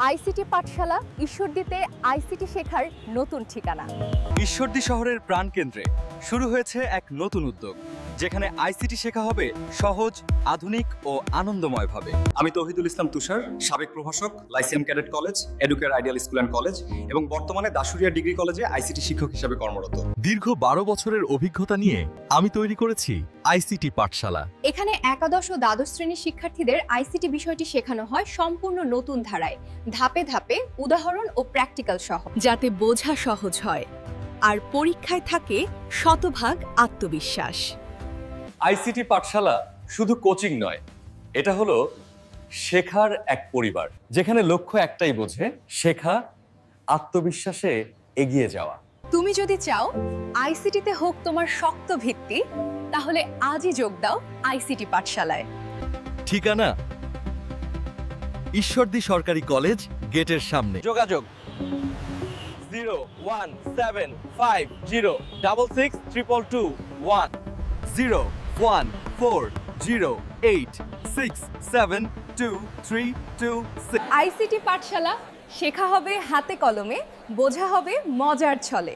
ICT পাঠশালা ঈশ্বরদীতে ICT শেখার নতুন ঠিকানা। ঈশ্বরদী শহরের প্রাণকেন্দ্রে শুরু হয়েছে এক নতুন উদ্যোগ, যেখানে আইসিটি শেখা হবে সহজ, আধুনিক ও আনন্দময়ভাবে। আমি তৌহিদুল ইসলাম তুষার, সাবেক প্রভাষক, Lyceum cadet college, educare ideal school and college এবং বর্তমানে দাসুরিয়া ডিগ্রি কলেজে আইসিটি শিক্ষক হিসেবে কর্মরত। দীর্ঘ 12 বছরের অভিজ্ঞতা নিয়ে আমি তৈরি করেছি আইসিটি পাঠশালা। এখানে একাদশ ও দ্বাদশ শ্রেণীর শিক্ষার্থীদের আইসিটি বিষয়টি শেখানো হয় সম্পূর্ণ নতুন ধারায়, ধাপে ধাপে, উদাহরণ ও প্র্যাকটিক্যাল সহ, যাতে বোঝা সহজ হয় আর পরীক্ষায় থাকে শতভাগ আত্মবিশ্বাস। আইসিটি পাঠশালা শুধু কোচিং নয়, এটা হলো শেখার এক পরিবার, যেখানে লক্ষ্য একটাই, বোঝে শেখা, আত্মবিশ্বাসে এগিয়ে যাওয়া। তুমি যদি চাও আইসিটিতে হোক তোমার শক্ত ভিত্তি, তাহলে আজই যোগ দাও আইসিটি পাঠশালায়। ঠিকানা ঈশ্বরদী সরকারি কলেজ, গেটের সামনে। যোগাযোগ 01750662221 01408672326। আইসিটি পাঠশালা, শেখা হবে হাতে কলমে, বোঝা হবে মজার ছলে।